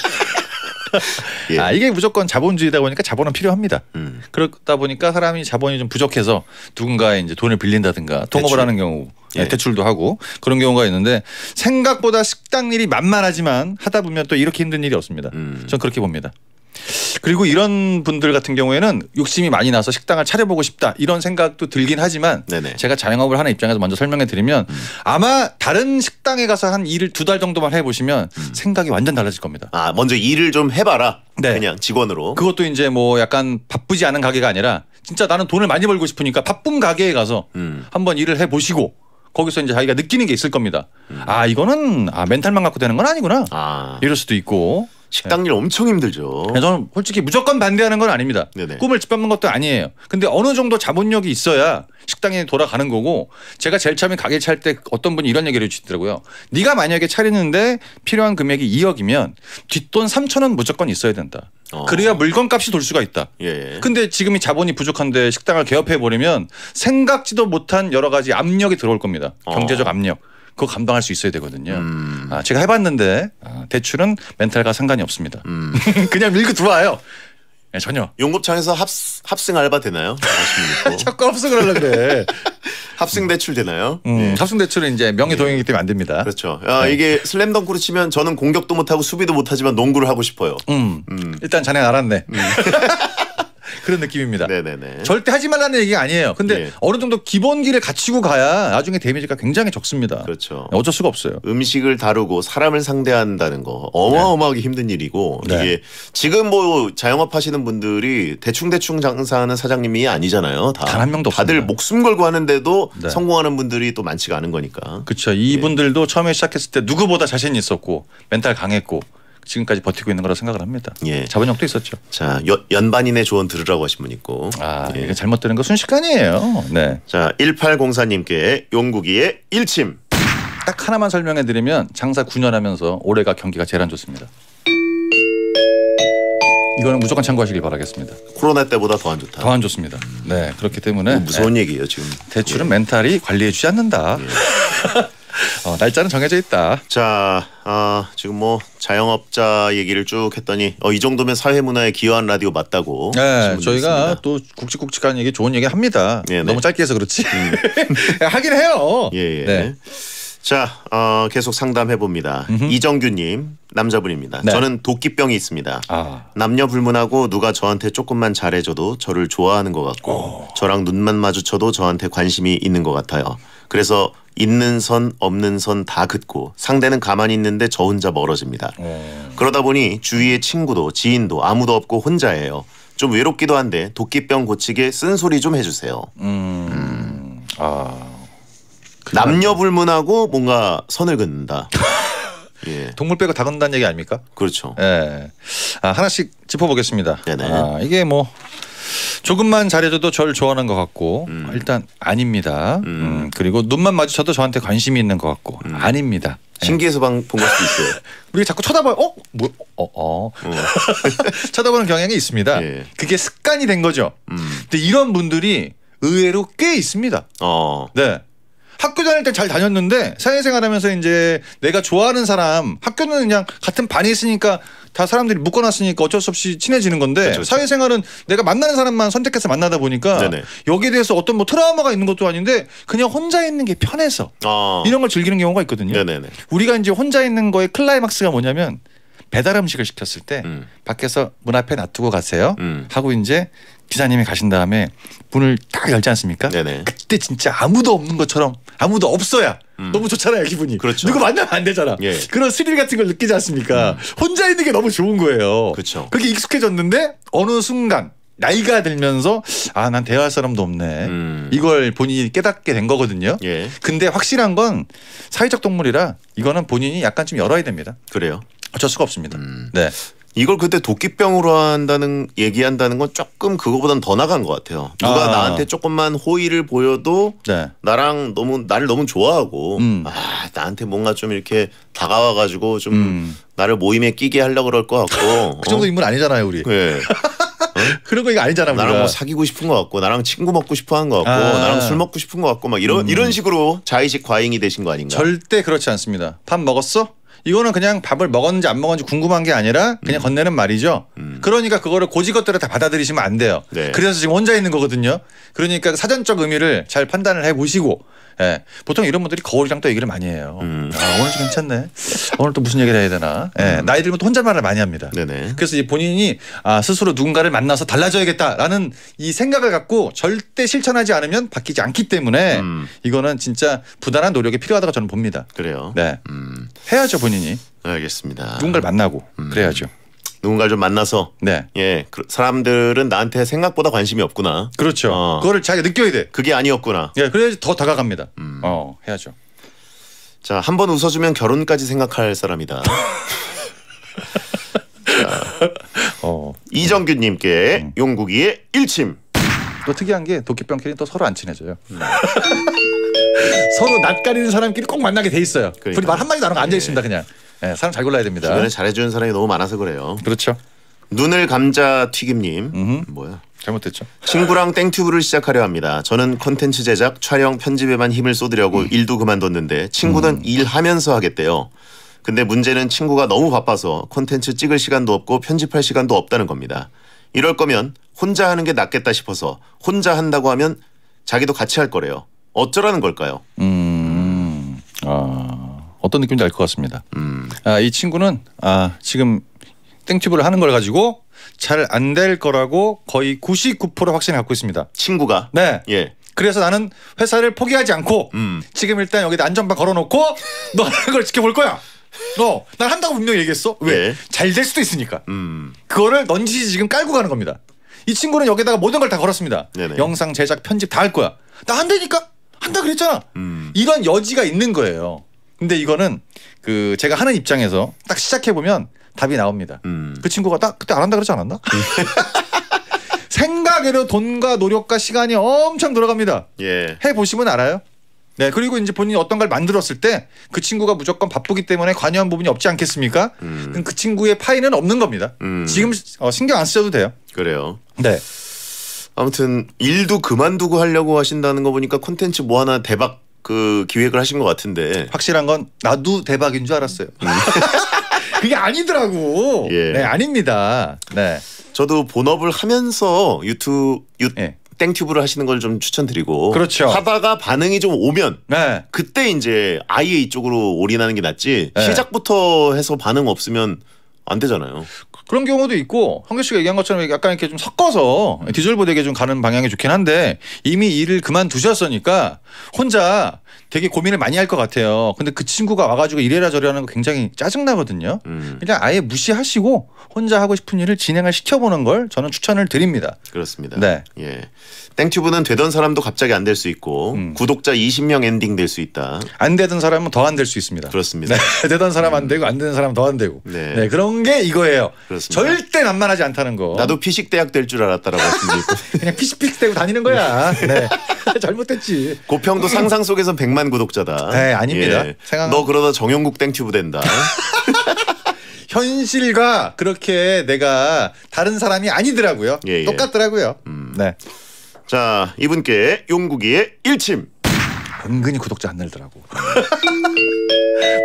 예. 이게 무조건 자본주의다 보니까 자본은 필요합니다. 그러다 보니까 사람이 자본이 좀 부족해서 누군가의 이제 돈을 빌린다든가 통업을 하는 경우 대출도 하고 그런 경우가 있는데 생각보다 식당 일이 만만하지만 하다 보면 또 이렇게 힘든 일이 없습니다. 전 그렇게 봅니다. 그리고 이런 분들 같은 경우에는 욕심이 많이 나서 식당을 차려보고 싶다 이런 생각도 들긴 하지만 네네. 제가 자영업을 하는 입장에서 먼저 설명해 드리면 아마 다른 식당에 가서 한 일을 2달 정도만 해보시면 생각이 완전 달라질 겁니다. 먼저 일을 좀 해봐라. 네. 그냥 직원으로. 그것도 이제 뭐 약간 바쁘지 않은 가게가 아니라 진짜 나는 돈을 많이 벌고 싶으니까 바쁜 가게에 가서 한번 일을 해보시고 거기서 이제 자기가 느끼는 게 있을 겁니다. 이거는 멘탈만 갖고 되는 건 아니구나. 이럴 수도 있고. 식당 일 엄청 힘들죠. 저는 솔직히 무조건 반대하는 건 아닙니다. 네네. 꿈을 짓밟는 것도 아니에요. 근데 어느 정도 자본력이 있어야 식당에 돌아가는 거고 제가 제일 처음에 가게 찰 때 어떤 분이 이런 얘기를 해주시더라고요. 네가 만약에 차리는데 필요한 금액이 2억이면 뒷돈 3천원 무조건 있어야 된다. 그래야 물건값이 돌 수가 있다. 예. 근데 지금이 자본이 부족한데 식당을 개업해버리면 생각지도 못한 여러 가지 압력이 들어올 겁니다. 경제적 압력. 그거 감당할 수 있어야 되거든요. 제가 해봤는데 대출은 멘탈과 상관이 없습니다. 그냥 밀고 들어와요. 네, 전혀. 용곱창에서 합승 알바 되나요? 자꾸 합승을 하려는데. 합승 대출 되나요? 합승 대출은 이제 명의 동행이기 때문에 안 됩니다. 그렇죠. 이게 슬램덩크로 치면 저는 공격도 못하고 수비도 못하지만 농구를 하고 싶어요. 일단 자네 알았네. 그런 느낌입니다. 네네네. 절대 하지 말라는 얘기가 아니에요. 근데 예. 어느 정도 기본기를 갖추고 가야 나중에 데미지가 굉장히 적습니다. 그렇죠. 어쩔 수가 없어요. 음식을 다루고 사람을 상대한다는 거 어마어마하게 힘든 일이고 이게 지금 뭐 자영업 하시는 분들이 대충 장사하는 사장님이 아니잖아요. 단 한 명도 없습니다. 다들 목숨 걸고 하는데도 성공하는 분들이 또 많지가 않은 거니까. 그렇죠. 이분들도 처음에 시작했을 때 누구보다 자신 있었고 멘탈 강했고 지금까지 버티고 있는 거라고 생각을 합니다. 예. 자본력도 있었죠. 자, 연반인의 조언 들으라고 하신 분 있고. 이게 잘못 들은 거 순식간이에요. 네. 자, 1804님께 용국이의 일침. 딱 하나만 설명해 드리면 장사 9년 하면서 올해가 경기가 제일 안 좋습니다. 이거는 무조건 참고하시길 바라겠습니다. 코로나 때보다 더 안 좋다. 더 안 좋습니다. 네, 그렇기 때문에 무서운 얘기예요 지금. 대출은 멘탈이 관리해주지 않는다. 날짜는 정해져 있다. 자, 지금 뭐 자영업자 얘기를 쭉 했더니 이 정도면 사회문화에 기여한 라디오 맞다고. 네, 저희가 또 굵직굵직한 얘기 좋은 얘기 합니다. 네네. 너무 짧게 해서 그렇지. 하긴 해요. 예. 네. 자, 계속 상담해 봅니다. 이정규님 남자분입니다. 네. 저는 도끼병이 있습니다. 남녀 불문하고 누가 저한테 조금만 잘해줘도 저를 좋아하는 것 같고 저랑 눈만 마주쳐도 저한테 관심이 있는 것 같아요. 그래서 있는 선 없는 선 다 긋고 상대는 가만히 있는데 저 혼자 멀어집니다. 그러다 보니 주위에 친구도 지인도 아무도 없고 혼자예요. 좀 외롭기도 한데 도끼병 고치게 쓴소리 좀 해주세요. 남녀 불문하고 뭔가 선을 긋는다. 예. 동물 빼고 다 건다는 얘기 아닙니까? 그렇죠. 예. 하나씩 짚어보겠습니다. 네네. 이게 뭐 조금만 잘해줘도 저를 좋아하는 것 같고 일단 아닙니다. 그리고 눈만 마주쳐도 저한테 관심이 있는 것 같고 아닙니다. 신기해서 본 걸 수도 있어요. 우리가 자꾸 쳐다봐요. 쳐다보는 경향이 있습니다. 예. 그게 습관이 된 거죠. 근데 이런 분들이 의외로 꽤 있습니다. 네. 학교 다닐 때 잘 다녔는데 사회생활하면서 이제 내가 좋아하는 사람 학교는 그냥 같은 반에 있으니까 다 사람들이 묶어놨으니까 어쩔 수 없이 친해지는 건데 그렇죠. 사회생활은 내가 만나는 사람만 선택해서 만나다 보니까 네네. 여기에 대해서 어떤 뭐 트라우마가 있는 것도 아닌데 그냥 혼자 있는 게 편해서 이런 걸 즐기는 경우가 있거든요. 네네네. 우리가 이제 혼자 있는 거의 클라이막스가 뭐냐면 배달 음식을 시켰을 때 밖에서 문 앞에 놔두고 가세요 하고 이제 기사님이 가신 다음에 문을 딱 열지 않습니까? 네네. 그때 진짜 아무도 없는 것처럼 아무도 없어야 너무 좋잖아요 기분이. 그렇죠. 누구 만나면 안 되잖아. 예. 그런 스릴 같은 걸 느끼지 않습니까? 혼자 있는 게 너무 좋은 거예요. 그렇죠. 그게 익숙해졌는데 어느 순간 나이가 들면서 난 대화할 사람도 없네. 이걸 본인이 깨닫게 된 거거든요. 예. 근데 확실한 건 사회적 동물이라 이거는 본인이 약간 좀 열어야 됩니다. 그래요. 어쩔 수가 없습니다. 네. 이걸 그때 도끼병으로 얘기한다는 건 조금 그거보단 더 나간 것 같아요. 누가 나한테 조금만 호의를 보여도 네. 나를 너무 좋아하고 나한테 뭔가 좀 이렇게 다가와가지고 좀 나를 모임에 끼게 하려고 그럴 것 같고. 그 정도 인물 아니잖아요 우리. 네. 그런 거 이거 아니잖아 우리가. 나랑 뭐 사귀고 싶은 것 같고 나랑 친구 먹고 싶어 하는 것 같고 나랑 술 먹고 싶은 것 같고 막 이런 식으로 자의식 과잉이 되신 거 아닌가? 절대 그렇지 않습니다. 밥 먹었어? 이거는 그냥 밥을 먹었는지 안 먹었는지 궁금한 게 아니라 그냥 건네는 말이죠. 그러니까 그거를 고지것대로 다 받아들이시면 안 돼요. 네. 그래서 지금 혼자 있는 거거든요. 그러니까 사전적 의미를 잘 판단을 해보시고 예. 보통 이런 분들이 거울이랑 또 얘기를 많이 해요. 오늘 좀 괜찮네. 오늘 또 무슨 얘기를 해야 되나. 예. 나이 들면 또 혼잣말을 많이 합니다. 네네. 그래서 이제 본인이 스스로 누군가를 만나서 달라져야겠다라는 이 생각을 갖고 절대 실천하지 않으면 바뀌지 않기 때문에 이거는 진짜 부단한 노력이 필요하다고 저는 봅니다. 그래요. 네. 해야죠 본인이. 알겠습니다. 누군가를 만나고 그래야죠. 누군가를 좀 만나서 네. 예, 사람들은 나한테 생각보다 관심이 없구나. 그렇죠. 그거를 자기가 느껴야 돼. 그게 아니었구나. 예, 그래야지 더 다가갑니다. 해야죠. 자, 한 번 웃어주면 결혼까지 생각할 사람이다. 이정규님께 용국이의 일침. 또 특이한 게 도끼병끼리 또 서로 안 친해져요. 서로 낯가리는 사람끼리 꼭 만나게 돼 있어요. 그러니까. 둘이 말 한마디도 안 하고 앉아 있습니다. 그냥. 네, 사람 잘 골라야 됩니다. 주변에 잘해주는 사람이 너무 많아서 그래요. 그렇죠. 눈을 감자 튀김님. 뭐야? 잘못됐죠. 친구랑 땡튜브를 시작하려 합니다. 저는 콘텐츠 제작, 촬영, 편집에만 힘을 쏟으려고 일도 그만뒀는데 친구는 일하면서 하겠대요. 근데 문제는 친구가 너무 바빠서 콘텐츠 찍을 시간도 없고 편집할 시간도 없다는 겁니다. 이럴 거면 혼자 하는 게 낫겠다 싶어서 혼자 한다고 하면 자기도 같이 할 거래요. 어쩌라는 걸까요? 어떤 느낌인지 알 것 같습니다. 이 친구는 지금 땡튜브를 하는 걸 가지고 잘 안 될 거라고 거의 99% 확신을 갖고 있습니다. 친구가? 네. 예. 그래서 나는 회사를 포기하지 않고 지금 일단 여기다 안전바 걸어놓고 너 하는 걸 지켜볼 거야. 난 한다고 분명히 얘기했어. 왜? 예. 잘 될 수도 있으니까. 그거를 넌지시 지금 깔고 가는 겁니다. 이 친구는 여기다가 모든 걸 다 걸었습니다. 네네. 영상 제작 편집 다 할 거야. 나 한다니까. 한다 그랬잖아. 이런 여지가 있는 거예요. 근데 이거는 그 제가 하는 입장에서 딱 시작해 보면 답이 나옵니다. 그 친구가 딱 그때 안 한다 그러지 않았나? 생각외로 돈과 노력과 시간이 엄청 들어갑니다. 예. 해보시면 알아요. 네, 그리고 이제 본인이 어떤 걸 만들었을 때 그 친구가 무조건 바쁘기 때문에 관여한 부분이 없지 않겠습니까? 그 친구의 파이는 없는 겁니다. 지금 신경 안 쓰셔도 돼요. 그래요. 네. 아무튼 일도 그만두고 하려고 하신다는 거 보니까 콘텐츠 뭐 하나 대박 그 기획을 하신 것 같은데. 확실한 건 나도 대박인 줄 알았어요. 그게 아니더라고. 예. 네, 아닙니다. 네. 저도 본업을 하면서 예. 땡튜브를 하시는 걸 좀 추천드리고. 그렇죠. 하다가 반응이 좀 오면 네. 그때 이제 아예 이쪽으로 올인하는 게 낫지. 네. 시작부터 해서 반응 없으면 안 되잖아요. 그런 경우도 있고 황교 씨가 얘기한 것처럼 약간 이렇게 좀 섞어서 디젤보드에게 좀 가는 방향이 좋긴 한데 이미 일을 그만두셨으니까 혼자 되게 고민을 많이 할 것 같아요. 근데 그 친구가 와가지고 이래라 저래라 하는 거 굉장히 짜증나거든요. 그냥 아예 무시하시고 혼자 하고 싶은 일을 진행을 시켜보는 걸 저는 추천을 드립니다. 그렇습니다. 네. 예. 땡튜브는 되던 사람도 갑자기 안 될 수 있고 구독자 20명 엔딩 될 수 있다. 안 되던 사람은 더 안 될 수 있습니다. 그렇습니다. 네. 되던 사람 안 되고 안 되는 사람 더 안 되고. 네. 네. 그런 게 이거예요. 그렇습니다. 절대 만만하지 않다는 거. 나도 피식 대학 될 줄 알았다라고 말씀드리고. 그냥 피식피식대고 다니는 거야. 네. 잘못됐지. 고평도 상상 속에선 100만 구독자다. 네, 아닙니다. 예. 생각- 너 그러다 정영국 땡튜브 된다. 현실과 그렇게 내가 다른 사람이 아니더라고요. 예, 예. 똑같더라고요. 네. 자, 이분께 용국이의 일침. 은근히 구독자 안 늘더라고.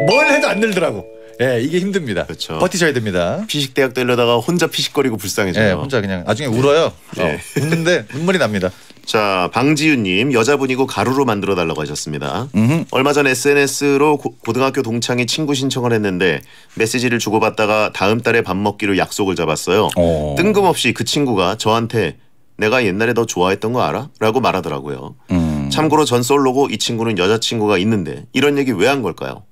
뭘 해도 안 늘더라고. 예, 이게 힘듭니다. 그렇죠. 버티셔야 됩니다. 피식 대학 되려다가 혼자 피식거리고 불쌍해져요. 예, 혼자 그냥 나중에 울어요. 예. 웃는데 눈물이 납니다. 자, 방지윤님 여자분이고 가루로 만들어 달라고 하셨습니다. 얼마 전 SNS로 고등학교 동창이 친구 신청을 했는데 메시지를 주고받다가 다음 달에 밥 먹기로 약속을 잡았어요. 뜬금없이 그 친구가 저한테 내가 옛날에 너 좋아했던 거 알아? 라고 말하더라고요. 참고로 전 솔로고 이 친구는 여자친구가 있는데 이런 얘기 왜 한 걸까요?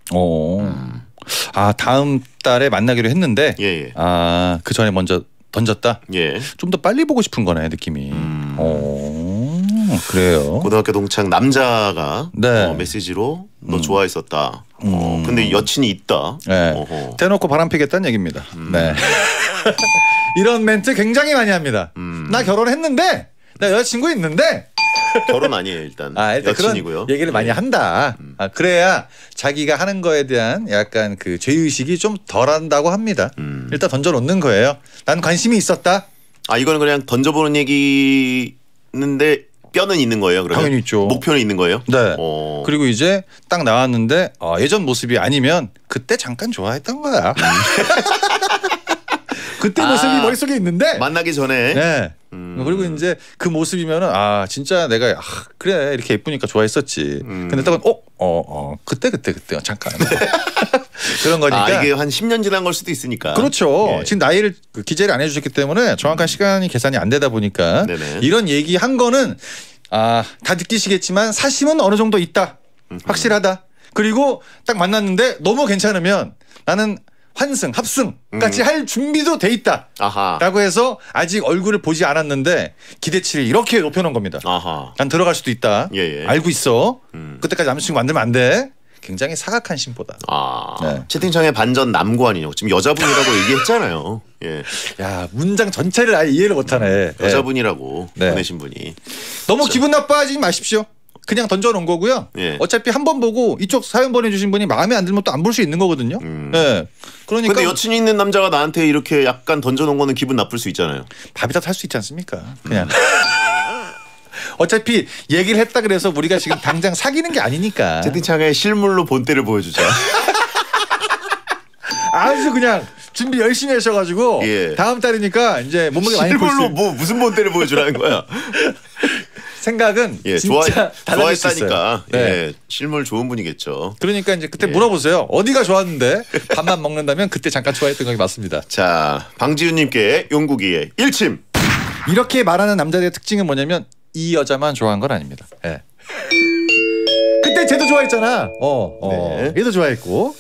다음 달에 만나기로 했는데 예. 그 전에 먼저 던졌다. 예. 좀 더 빨리 보고 싶은 거네 느낌이. 그래요. 고등학교 동창 남자가 네. 메시지로 너 좋아했었다. 근데 여친이 있다. 네. 어허. 대놓고 바람 피겠다는 얘기입니다. 네. 이런 멘트 굉장히 많이 합니다. 나 결혼했는데 나 여자친구 있는데 결혼 아니에요 일단. 일단 여친이고요. 그런 얘기를 많이 한다. 그래야 자기가 하는 거에 대한 약간 그 죄의식이 좀 덜한다고 합니다. 일단 던져놓는 거예요. 난 관심이 있었다. 이거는 그냥 던져보는 얘기인데 뼈는 있는 거예요. 그러면 당연히 있죠. 목표는 있는 거예요. 네. 그리고 이제 딱 나왔는데 예전 모습이 아니면 그때 잠깐 좋아했던 거야. 그때 모습이 머릿속에 있는데 만나기 전에. 네. 그리고 이제 그 모습이면은 진짜 내가 그래 이렇게 예쁘니까 좋아했었지. 근데 딱 그때 잠깐 그런 거니까. 이게 한 10년 지난 걸 수도 있으니까. 그렇죠. 예. 지금 나이를 기재를 안 해주셨기 때문에 정확한 시간이 계산이 안 되다 보니까 네네. 이런 얘기 한 거는 다 느끼시겠지만 사심은 어느 정도 있다. 확실하다. 그리고 딱 만났는데 너무 괜찮으면 나는 환승, 합승 같이 할 준비도 돼 있다. 아하. 라고 해서 아직 얼굴을 보지 않았는데 기대치를 이렇게 높여놓은 겁니다. 아하. 난 들어갈 수도 있다. 예. 알고 있어. 그때까지 남자친구 만들면 안 돼. 굉장히 사각한 심보다. 네. 채팅창에 반전 남관이요. 지금 여자분이라고 얘기했잖아요. 예. 야 문장 전체를 아예 이해를 못하네. 여자분이라고 보내신 분이. 너무 기분 나빠하지 마십시오. 그냥 던져놓은 거고요. 어차피 한 번 보고 이쪽 사연 보내주신 분이 마음에 안 들면 또 안 볼 수 있는 거거든요. 그러니까. 근데 여친이 있는 남자가 나한테 이렇게 약간 던져놓은 거는 기분 나쁠 수 있잖아요. 밥이다 탈 수 있지 않습니까? 그냥. 어차피 얘기를 했다 그래서 우리가 지금 당장 사귀는 게 아니니까. 채팅창에 실물로 본때를 보여주자. 아주 그냥 준비 열심히 하셔가지고 다음 달이니까 이제 몸무게 많이 풀 수. 실물로 뭐 무슨 본때를 보여주라는 거야. 생각은 진짜 좋아했다니까. 실물 좋은 분이겠죠. 그러니까 이제 그때 물어보세요. 어디가 좋았는데 밥만 먹는다면 그때 잠깐 좋아했던 게 맞습니다. 자, 방지훈님께 용국이의 일침. 이렇게 말하는 남자들의 특징은 뭐냐면 이 여자만 좋아한 건 아닙니다. 그때 쟤도 좋아했잖아. 얘도 좋아했고.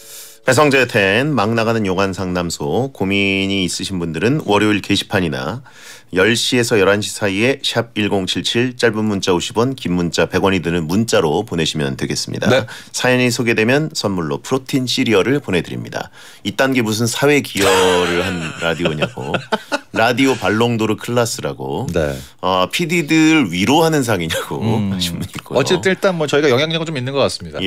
배성재 텐 막 나가는 요관 상담소 고민이 있으신 분들은 월요일 게시판이나 10시에서 11시 사이에 샵 1077 짧은 문자 50원 긴 문자 100원이 드는 문자로 보내시면 되겠습니다. 사연이 소개되면 선물로 프로틴 시리얼을 보내드립니다. 이딴 게 무슨 사회 기여를 한 라디오냐고. 라디오 발롱도르 클라스라고. PD들 위로하는 상이냐고 하신 분 있고요. 어쨌든 일단 뭐 저희가 영향력은 좀 있는 것 같습니다.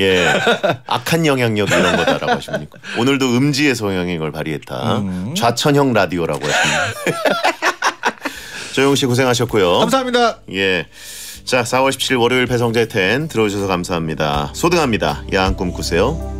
악한 영향력 이런 거다라고 하신 분 있고. 오늘도 음지에서 영향력을 발휘했다. 좌천형 라디오라고 하십니다. 조용 씨 고생하셨고요. 감사합니다. 자, 4월 17일 월요일 배성재 텐 들어오셔서 감사합니다. 소등합니다. 야한 꿈 꾸세요.